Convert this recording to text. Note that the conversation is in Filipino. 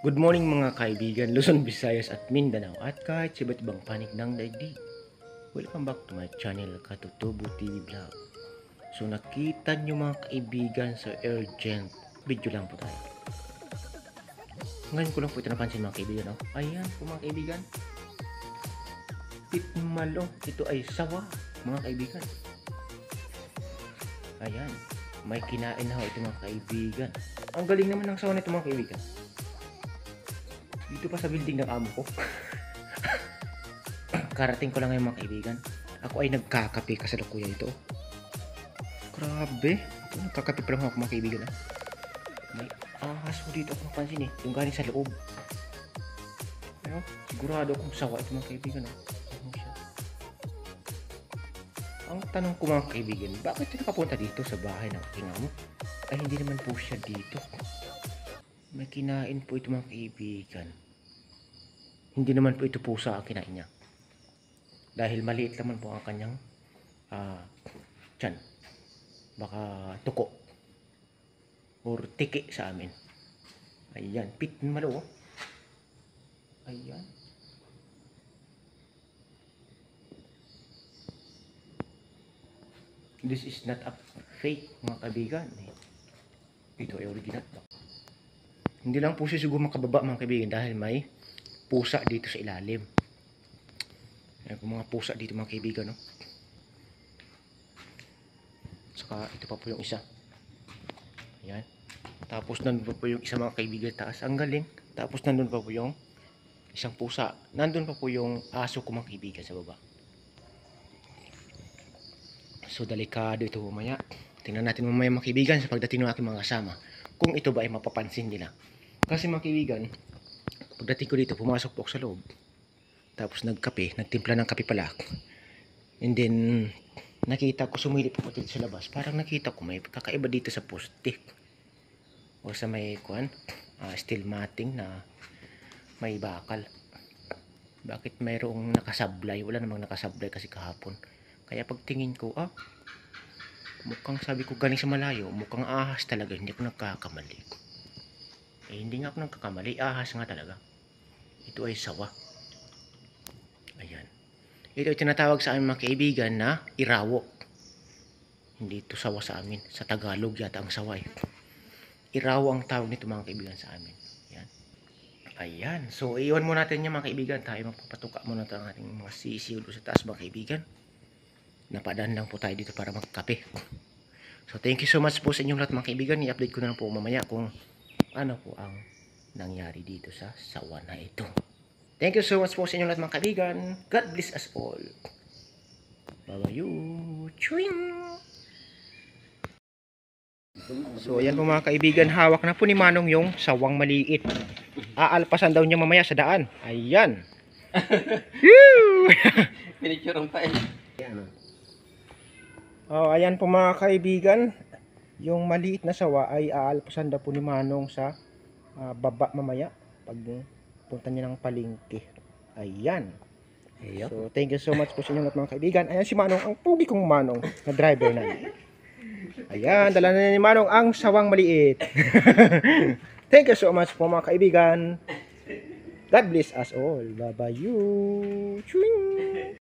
Good morning mga kaibigan, Luzon, Visayas at Mindanao at kahit sa iba't ibang panig ng daigdig. Welcome back to my channel, Katutubo TV Vlog. So nakita nyo mga kaibigan sa urgent video lang po tayo. Ngayon ko lang po ito napansin mga kaibigan. No? Ayan po mga kaibigan. Pitmalong, ito ay sawa mga kaibigan. Ayan, may kinain na ho ito mga kaibigan. Ang galing naman ng sawa nito mga kaibigan. Dito pa sa building ng amo ko. Karating ko lang ngayon mga kaibigan. Ako ay nagkakape kasalukuyan ito. Grabe. Nagkakape pa lang ako mga kaibigan. May ahas ko dito ako napansin eh. Yung galing sa loob. Ayun, sigurado akong sawa ito mga kaibigan. Ano siya? Ang tanong ko mga kaibigan, bakit siya nakapunta dito sa bahay ng aking amo? Ay hindi naman po siya dito. May kinain po ito mga kaibigan. Hindi naman po ito pusa ang kinain niya. Dahil maliit naman po ang kanyang tiyan. Baka tuko. Or tiki sa amin. Ayan. Pitmalo. Ayan. This is not a fake mga kaibigan. Ito ay original. Hindi lang po siya siguro makababa mga kaibigan dahil may pusa dito sa ilalim. Ayan po mga pusa dito mga kaibigan. No? Saka ito pa po yung isa. Ayan. Tapos nandun pa po yung isa mga kaibigan taas. Ang galing. Tapos nandun pa po yung isang pusa. Nandun pa po yung aso ko mga kaibigan sa baba. So delikado ito mamaya. Tingnan natin mamaya mga kaibigan sa pagdating ng aking mga kasama. Kung ito ba ay mapapansin nila. Kasi mga kaibigan, pagdating ko dito, pumasok po ako sa loob. Tapos nagkape, nagtimpla ng kape pala. And then, nakita ko, sumilip po dito sa labas. Parang nakita ko may kakaiba dito sa poste. O sa may steel matting na may bakal. Bakit mayroong nakasablay? Wala namang nakasablay kasi kahapon. Kaya pagtingin ko, mukhang sabi ko galing sa malayo, mukhang ahas talaga, hindi ako nagkakamali. Hindi nga ako nagkakamali, ahas nga talaga. Ito ay sawa. Ayan. Ito ay tinatawag sa amin mga kaibigan na irawo. Hindi ito sawa sa amin. Sa Tagalog yata ang sawa eh. Irawo ang tawag nito mga kaibigan sa amin. Ayan. Ayan. So iwan mo natin yan mga kaibigan. Tayo magpapatuka muna ito ang ating mga sisiyo sa taas mga kaibigan. Napadaan lang po tayo dito para magkape. So thank you so much po sa inyong lahat mga kaibigan. I-update ko na lang po mamaya kung ano po ang nangyari dito sa sawa na ito. Thank you so much po sa inyong lahat mga kaibigan. God bless us all. Bye-bye. Chewing! So ayan po mga kaibigan. Hawak na po ni Manong yung sawang maliit. Aalpasan daw niya mamaya sa daan. Ayan. Pinicturean pa eh. Oh, ayan po mga kaibigan. Yung maliit na sawa ay aalpasan daw po ni Manong sa baba mamaya pag punta niya ng palengke. Ayan. So thank you so much po sa inyo lahat mga kaibigan. Ayan si Manong, ang pugi kong Manong na driver na. Ayan, dala na ni Manong ang sawang maliit. Thank you so much po mga kaibigan. God bless us all. Bye bye you. Chewing.